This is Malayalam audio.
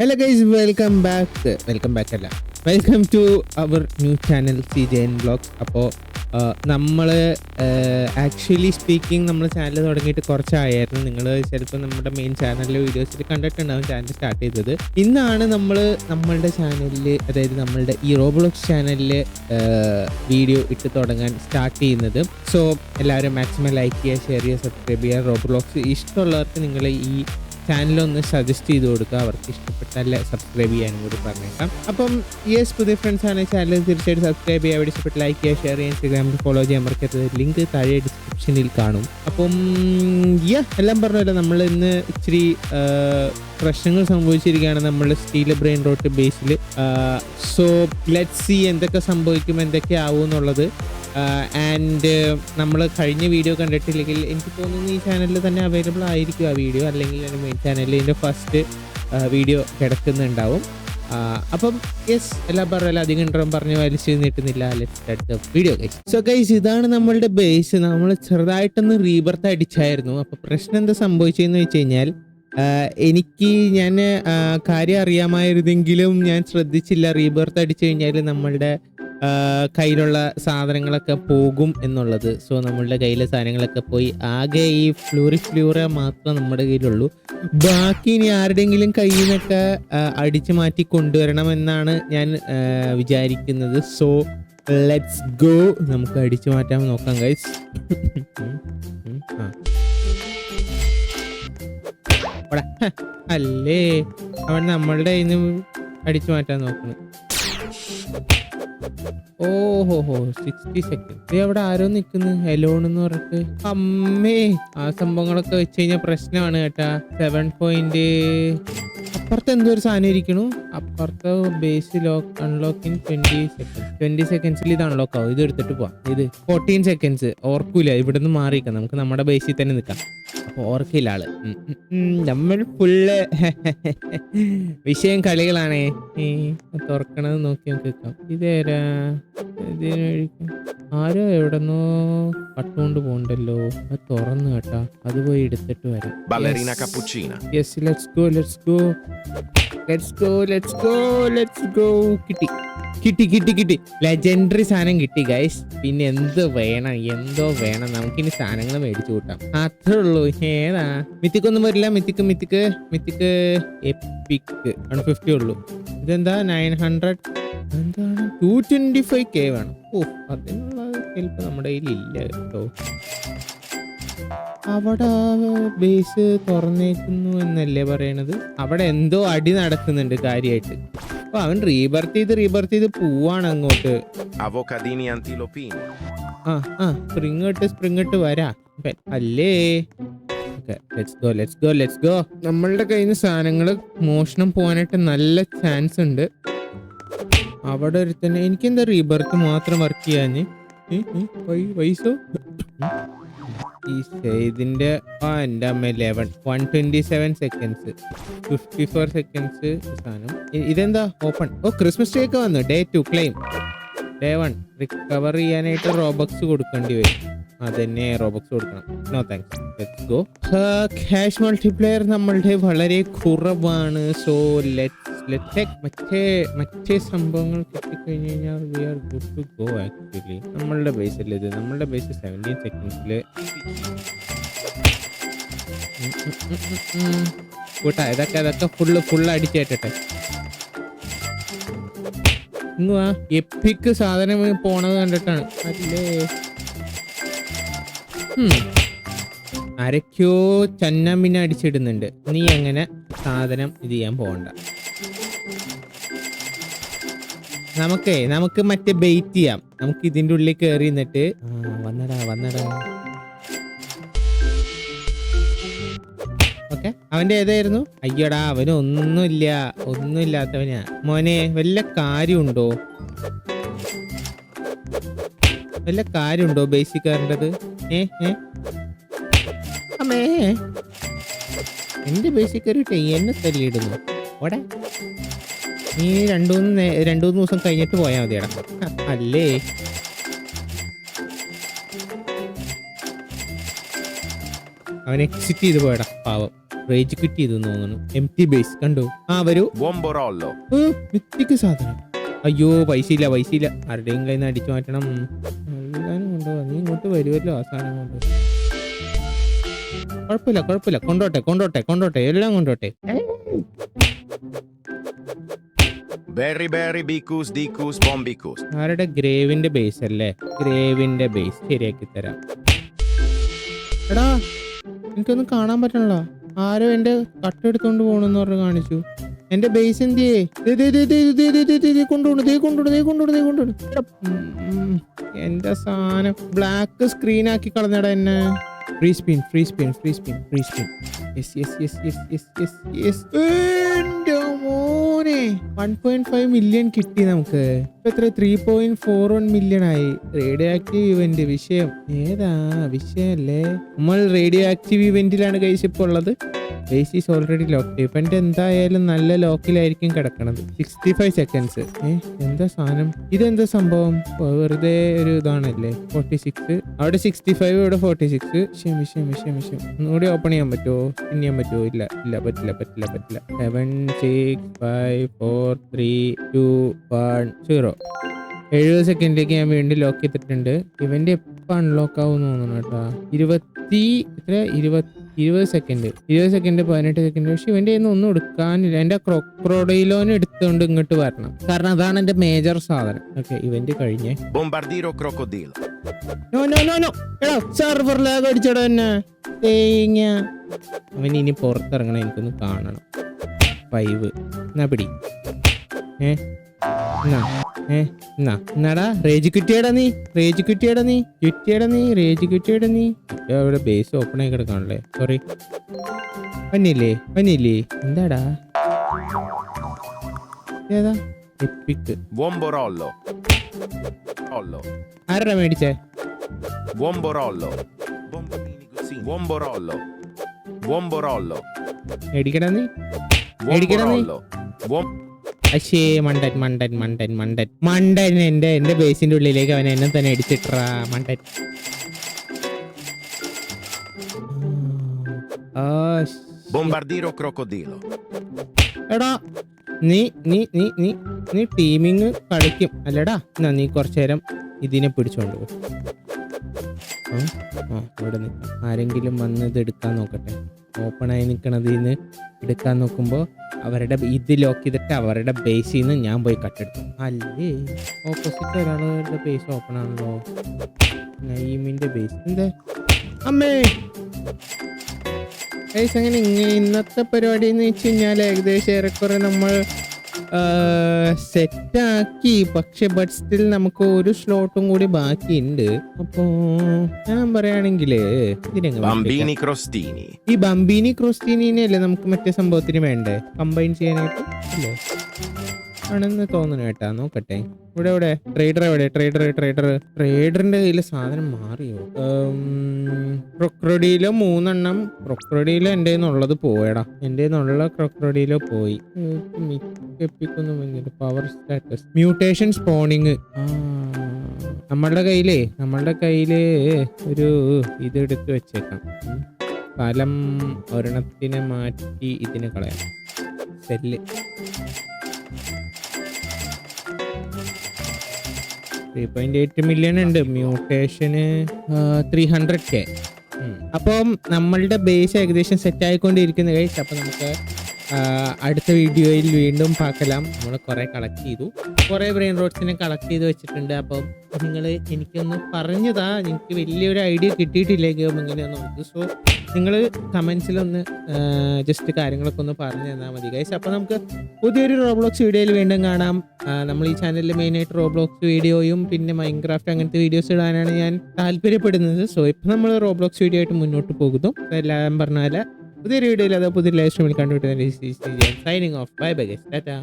Hello guys, welcome back അല്ല welcome to our new channel CJN vlogs. അപ്പോൾ നമ്മൾ ആക്ച്വലി സ്പീക്കിംഗ് നമ്മൾ ചാനൽ തുടങ്ങിയിട്ട് കുറച്ചായിരുന്നു. നിങ്ങൾ ചിലപ്പോൾ നമ്മുടെ മെയിൻ ചാനലിലെ വീഡിയോസിൽ കണ്ടിട്ടുണ്ടാവും ചാനൽ സ്റ്റാർട്ട് ചെയ്തത്. ഇന്നാണ് നമ്മളുടെ ചാനലിൽ, അതായത് നമ്മളുടെ ഈ റോബ്ലോക്സ് ചാനലിൽ വീഡിയോ ഇട്ട് തുടങ്ങാൻ സ്റ്റാർട്ട് ചെയ്യുന്നത്. സോ എല്ലാവരും മാക്സിമം ലൈക്ക് ചെയ്യുക, ഷെയർ ചെയ്യുക, സബ്സ്ക്രൈബ് ചെയ്യുക. റോബ്ലോക്സ് ഇഷ്ടമുള്ളവർക്ക് നിങ്ങൾ ഈ ചാനലൊന്ന് സജസ്റ്റ് ചെയ്ത് കൊടുക്കുക. അവർക്ക് ഇഷ്ടപ്പെട്ടാൽ സബ്സ്ക്രൈബ് ചെയ്യാനും കൂടി പറഞ്ഞേക്കാം. അപ്പം പുതിയ ഫ്രണ്ട്സ് ആണ് ചാനൽ തീർച്ചയായിട്ടും സബ്സ്ക്രൈബ് ചെയ്യുക, അവിടെ ഇഷ്ടപ്പെട്ട് ലൈക്ക് ചെയ്യുക, ഷെയർ ചെയ്യുക, ഇൻസ്റ്റാഗ്രാമിൽ ഫോളോ ചെയ്യാൻ മറക്കരുത്. ലിങ്ക് താഴെ ഡിസ്ക്രിപ്ഷനിൽ കാണും. അപ്പം എല്ലാം പറഞ്ഞല്ലോ, നമ്മൾ ഇന്ന് ഇച്ചിരി പ്രശ്നങ്ങൾ സംഭവിച്ചിരിക്കുകയാണ് നമ്മളുടെ സ്റ്റീൽ ബ്രെയിൻ റോട്ട് ബേസിൽ. സോ ലെറ്റ്സ് സീ എന്തൊക്കെ സംഭവിക്കും, എന്തൊക്കെ ആവും എന്നുള്ളത്. ആൻഡ് നമ്മൾ കഴിഞ്ഞ വീഡിയോ കണ്ടിട്ടില്ലെങ്കിൽ എനിക്ക് തോന്നുന്നു ഈ ചാനലിൽ തന്നെ അവൈലബിൾ ആയിരിക്കും ആ വീഡിയോ, അല്ലെങ്കിൽ മെയിൻ ചാനലിൽ ഇതിൻ്റെ ഫസ്റ്റ് വീഡിയോ കിടക്കുന്നുണ്ടാവും. അപ്പം എല്ലാം പറഞ്ഞാലും അധികം ഇൻട്രോം പറഞ്ഞ് വലിച്ചു നീട്ടുന്നില്ല. Let's start the video guys. So guys, ഇതാണ് നമ്മളുടെ ബേസ്. നമ്മൾ ചെറുതായിട്ടൊന്ന് റീബർത്ത് അടിച്ചായിരുന്നു. അപ്പോൾ പ്രശ്നം എന്താ സംഭവിച്ചതെന്ന് വെച്ച് കഴിഞ്ഞാൽ, ഞാൻ കാര്യം അറിയാമായിരുന്നെങ്കിലും ഞാൻ ശ്രദ്ധിച്ചില്ല. റീബർത്ത് അടിച്ചു കഴിഞ്ഞാൽ നമ്മളുടെ കയ്യിലുള്ള സാധനങ്ങളൊക്കെ പോകും എന്നുള്ളത്. സോ നമ്മളുടെ കയ്യിലെ സാധനങ്ങളൊക്കെ പോയി. ആകെ ഈ ഫ്ലൂറ മാത്രം നമ്മുടെ കയ്യിലുള്ളൂ. ബാക്കി ഇനി ആരുടെയെങ്കിലും കയ്യിൽ നിന്നൊക്കെ അടിച്ചു മാറ്റി കൊണ്ടുവരണമെന്നാണ് ഞാൻ വിചാരിക്കുന്നത്. സോ ലെറ്റ്സ് ഗോ, നമുക്ക് അടിച്ചു മാറ്റാൻ നോക്കാം ഗൈസ്. അല്ലേ അവൻ നമ്മളുടെ കയ്യിൽ നിന്ന് അടിച്ചു മാറ്റാൻ നോക്കണം. ഓഹോ 60 സെക്കൻഡ്. അവിടെ ആരോ നിക്കുന്നു, എലോൺ എന്ന് പറഞ്ഞിട്ട്. അമ്മേ, ആ സംഭവങ്ങളൊക്കെ വെച്ച് കഴിഞ്ഞാൽ പ്രശ്നമാണ് കേട്ടാ. 7 പോയിന്റ് അപ്പുറത്ത് എന്തോ ഒരു സാധനം ഇരിക്കണു. അപ്പുറത്തെ ബേസ് അൺലോക്ക് ഇൻ 20 സെക്കൻഡ്സിൽ ഇത് അൺലോക്ക് ആവും. ഇത് എടുത്തിട്ട് പോവാം. ഇത് 14 സെക്കൻഡ്സ്. ഓർക്കൂല, ഇവിടുന്ന് മാറിക്കാം. നമുക്ക് നമ്മുടെ ബേസിൽ തന്നെ നിൽക്കാം. അപ്പൊ ഓർക്കില്ല ആള്. നമ്മൾ ഫുള്ള് വിഷയം കളികളാണേ. തുറക്കണത് നോക്കി നമുക്ക് നിൽക്കാം. ഇതേരാ, ആരോ എവിടെന്നോ പട്ടുകൊണ്ട് പോണ്ടല്ലോ. അത് തുറന്നു കേട്ടാ, അത് പോയി എടുത്തിട്ട് വരാം. Ballerina cappuccina. Yes, let's go. കിട്ടി. ലെജൻഡറി സാധനം കിട്ടി ഗൈസ്. പിന്നെ എന്തോ വേണം, നമുക്കിനി സാധനങ്ങൾ മേടിച്ചു കൂട്ടാം. അത്രേ ഉള്ളൂ. ഏതാ മിത്തിക്കൊന്നും വരില്ല. മിത്തിക്ക് എപ്പിക് 150 ഉള്ളൂ. ഇതെന്താ 900, എന്താണ് 225K വേണം. അതിനുള്ള ഹെൽപ്പ് നമ്മുടെ കയ്യിലില്ല കേട്ടോ. അവിടെ ബേസ് തുറന്നേക്കുന്നു എന്നല്ലേ പറയണത്. അവിടെ എന്തോ അടി നടക്കുന്നുണ്ട് കാര്യമായിട്ട്. അപ്പൊ അവൻ റീബർത്ത് ചെയ്ത് പോവാണ് അങ്ങോട്ട്. Avocadini antilopini. സ്പ്രിങ് ഇട്ട് വരാ അല്ലേ. Let's go. നമ്മളുടെ കയ്യിൽ നിന്ന് സാധനങ്ങൾ മോഷണം പോകാനായിട്ട് നല്ല ചാൻസ് ഉണ്ട്. അവിടെ ഒരു തന്നെ എനിക്കെന്താ റീബർത്ത് മാത്രം വർക്ക് ചെയ്യാന് വയസ്സോ. ഇതിന്റെ എൻ്റെ അമ്മ 127 സെക്കൻഡ്സ് 54 സെക്കൻഡ്സ് സാധനം. ഇതെന്താ ഓപ്പൺ? ക്രിസ്മസ് ഡേ ഒക്കെ വന്നു. Day 2 claim. Day 1 റിക്കവർ ചെയ്യാനായിട്ട് റോബക്സ് കൊടുക്കേണ്ടി വരും. അതന്നെ, റോബക്സ് കൊടുക്കണം. No thanks. Let's go. Cash multiplier നമ്മളുടെ വളരെ കുറവാണ്. സോ ലെറ്റ്സ് മറ്റേ സംഭവങ്ങൾ കിട്ടിക്കഴിഞ്ഞ് കഴിഞ്ഞാൽ we are good to go. Actually നമ്മളുടെ ബേസിൽ ഇത്, നമ്മളുടെ ബേസ് 17 സെക്കൻഡ്സിൽ കൂട്ടാ. ഇതൊക്കെ ഫുള്ള് അടിച്ചേട്ടെ. ഇങ്ങുവാ, എപ്പിക്ക് സാധനം പോണത് കണ്ടിട്ടാണ്. അല്ലേ ആരൊക്കെയോ ചന്നാമിന്നെ അടിച്ചിടുന്നുണ്ട്. നീ അങ്ങനെ സാധനം ഇത് ചെയ്യാൻ പോകണ്ട. നമുക്ക് മറ്റേ ബെയിറ്റ് ചെയ്യാം. നമുക്ക് ഇതിന്റെ ഉള്ളിൽ കയറി നിന്നിട്ട് വന്നടാ. ഓക്കെ, അവന്റെ ഏതായിരുന്നു? അയ്യോടാ, അവന് ഒന്നുമില്ലാത്തവനാ മോനെ. വല്ല കാര്യമുണ്ടോ ബേസിക് കയറേണ്ടത്? അമ്മേ, എന്റെ ബേസിക് കയറിയിട്ട് എന്നെ തല്ലിയിടുന്നു. ഓടെ, നീ രണ്ടു മൂന്ന് ദിവസം കഴിഞ്ഞിട്ട് പോയാൽ മതിയടാ. അല്ലേ അവൻ എക്സിറ്റ് ചെയ്ത് പോയടാ പാവം. റേജ് ക്വിറ്റ് ചെയ്തു തോന്നുന്നു. എംപ്റ്റി ബേസ് കണ്ടു. ആ വരൂ. Buon borollo. മിത്തിക്ക് സാധനം. അയ്യോ പൈസയില്ല. ആരുടെയും കയ്യിൽ നിന്ന് അടിച്ചു മാറ്റണം. എല്ലാരും കൊണ്ടുപോവാ. നീ ഇങ്ങോട്ട് വരുമല്ലോ ആ സാധനം കൊണ്ട്. കുഴപ്പമില്ല. കൊണ്ടോട്ടെ എല്ലാം കൊണ്ടോട്ടെ. Berry, bicus, dicus, bombicus. ആരുടെ ഗ്രേവിന്റെ ബേസ് അല്ലേ? ഗ്രേവിന്റെ ബേസ് ശരിയാക്കി തരാം. എടാ എനിക്കൊന്നും കാണാൻ പറ്റണല്ലോ. ആരോ എന്റെ കട്ടെടുത്തോണ്ട് പോണെന്ന് പറഞ്ഞ് കാണിച്ചു. എന്റെ ബേസ് എന്തിയേ? കൊണ്ടുപോണു. എന്റെ സാധനം ബ്ലാക്ക് സ്ക്രീൻ ആക്കി കളഞ്ഞടാ എന്നെ. Free spin. യെസ്. എന്റെ മോനെ 1.5 മില്യൺ കിട്ടി നമുക്ക്. എത്ര 3.41 മില്യൺ ആയി. റേഡിയോ ആക്റ്റീവ് ഇവന്റ് വിഷയം ഏതാ വിഷയല്ലേ? നമ്മൾ റേഡിയോ ആക്റ്റീവ് ഇവന്റിലാണ് ഗൈസ് ഇപ്പോൾ ഉള്ളത്. Base is already lock. Event എന്തായാലും നല്ല ലോക്കിലായിരിക്കും കിടക്കണത്. 65 സെക്കൻഡ്സ്. എന്താ സാധനം? ഇതെന്താ സംഭവം? വെറുതെ ഒരു ഇതാണല്ലേ. 46 അവിടെ 65 ഇവിടെ 46. വിഷയം ഒന്നുകൂടി ഓപ്പൺ ചെയ്യാൻ പറ്റുമോ? സ്പിൻ ചെയ്യാൻ പറ്റുമോ? ഇല്ല പറ്റില്ല. 7 6 5 4 3 2 1 0. 70 സെക്കൻഡിലേക്ക് ഞാൻ വീണ്ടും ലോക്ക് ചെയ്തിട്ടുണ്ട്. ഇവന്റ് എപ്പോൾ അൺലോക്ക് ആവും തോന്നുന്നു കേട്ടോ. 20 സെക്കൻഡ് 18 സെക്കൻഡ്. പക്ഷെ ഇവന്റെ ഒന്നും എടുക്കാനില്ല. എന്റെ ക്രോക്കോഡൈലോനെ എടുത്തുകൊണ്ട് ഇങ്ങോട്ട് വരണം. കാരണം അതാണ് എന്റെ മേജർ സാധനം. ഓക്കെ ഇവന്റ് കഴിഞ്ഞേ. Bombardiro crocodilo. നോ എടാ സെർവർ ലാഗ് അടിച്ചടാ എന്നെ. അവൻ ഇനി പുറത്തിറങ്ങണം. എനിക്കൊന്ന് കാണണം. 5 എന്നാ പിടി. എന്നാടാ റേജ് കിട്ടിയടാ നീ. അവിടെ ബേസ് ഓപ്പൺ ആയി കിടക്കാണല്ലേ. സോറി പന്നില്ലേ. എന്താടാ ഏതാ എപ്പിക്ക്? Buon borollo. ആരാ മേടിച്ചേ? Buon borollo. Bombardini così. Buon borollo. മേടിക്കടാ നീ. അശേ മണ്ടൻ എന്റെ ബേസിന്റെ ഉള്ളിലേക്ക് അവൻ എന്നെ തന്നെ അടിച്ചിട്ടാ മണ്ടൻ. Bombardiro crocodilo. എടാ നീ ടീമിങ് കളിക്കും അല്ലടാ. എന്നാ നീ കുറച്ചു നേരം ഇതിനെ പിടിച്ചോണ്ട് പോ. ഇവിടെ നിൽക്കാം. ആരെങ്കിലും വന്ന് ഇത് എടുക്കാൻ നോക്കട്ടെ. ഓപ്പണായി നിൽക്കണതിന്ന് എടുക്കാൻ നോക്കുമ്പോൾ അവരുടെ ഇത് ലോക്ക് ചെയ്തിട്ട് അവരുടെ ബേസിൽ നിന്ന് ഞാൻ പോയി കട്ടെടുത്തു. അല്ലേ ഓപ്പോസിറ്റ് ഒരാളുടെ ബേസ് ഓപ്പൺ ആണല്ലോ. നഈമിന്റെ ബേസ് എന്താ അമ്മേ ബേസ് അങ്ങനെ. ഇന്നത്തെ പരിപാടി എന്ന് വെച്ച് കഴിഞ്ഞാൽ ഏകദേശം ഏറെക്കുറെ നമ്മൾ സെറ്റാക്കി. പക്ഷെ ബട്ട് സ്റ്റിൽ നമുക്ക് ഒരു സ്ലോട്ടും കൂടി ബാക്കിയുണ്ട്. അപ്പോ ഞാൻ പറയുകയാണെങ്കിൽ Bambini crostini. ഈ ബംബീനി ക്രോസ്റ്റീനിനെ അല്ലേ നമുക്ക് മറ്റേ സംഭവത്തിന് വേണ്ടേ കമ്പൈൻ ചെയ്യാനായിട്ട് അല്ലേ ആണെന്ന് തോന്നുന്നു കേട്ടാ. നോക്കട്ടെ ഇവിടെ ട്രേഡറിന്റെ കയ്യിൽ സാധനം മാറിയോ? ക്രൊക്രോഡീലോ 3 എണ്ണം. ക്രൊക്രോഡീലോ എൻ്റെ നിന്നുള്ളത് പോയടാ. എൻ്റെ നിന്നുള്ള ക്രൊക്രോഡീലോ പോയി. Power status mutation spawning. നമ്മളുടെ കയ്യില് ഒരു ഇതെടുത്ത് വെച്ചേക്കാം. ഫലം ഒരെണ്ണത്തിനെ മാറ്റി ഇതിനെ കളയാം. സെല്ല് 3.8 മില്യൺ ഉണ്ട്. മ്യൂട്ടേഷന് 300K. അപ്പം നമ്മളുടെ ബേസ് ഏകദേശം സെറ്റ് ആയിക്കൊണ്ടിരിക്കുന്ന ഗൈസ്. അപ്പം നമുക്ക് അടുത്ത വീഡിയോയിൽ വീണ്ടും പാക്കലാം. നമ്മൾ കുറേ കളക്ട് ചെയ്തു. കുറേ ബ്രെയിൻ റോഡ്സിനെ കളക്ട് ചെയ്ത് വെച്ചിട്ടുണ്ട്. അപ്പം നിങ്ങൾ എനിക്കൊന്ന് പറഞ്ഞതാ. എനിക്ക് വലിയൊരു ഐഡിയ കിട്ടിയിട്ടില്ല ഇങ്ങനെയൊന്നും നമുക്ക്. സോ നിങ്ങൾ കമൻസിലൊന്ന് ജസ്റ്റ് കാര്യങ്ങളൊക്കെ ഒന്ന് പറഞ്ഞു തന്നാൽ മതി ഗൈസ്. അപ്പോൾ നമുക്ക് പുതിയൊരു റോബ്ലോക്സ് വീഡിയോയിൽ വീണ്ടും കാണാം. നമ്മൾ ഈ ചാനലിൽ മെയിനായിട്ട് റോബ്ലോക്സ് വീഡിയോയും പിന്നെ മൈൻക്രാഫ്റ്റ് അങ്ങനത്തെ വീഡിയോസ് ഇടാനാണ് ഞാൻ താല്പര്യപ്പെടുന്നത്. സോ ഇപ്പം നമ്മൾ റോബ്ലോക്സ് വീഡിയോ ആയിട്ട് മുന്നോട്ട് പോകുന്നു. എല്ലാം പറഞ്ഞാൽ പുതിയൊരു വീഡിയോയിൽ അതോ പുതിയൊരു ലൈവ് സ്ട്രീമിൽ കണ്ടുപിട്ടുന്ന signing off. Bye guys. Tata.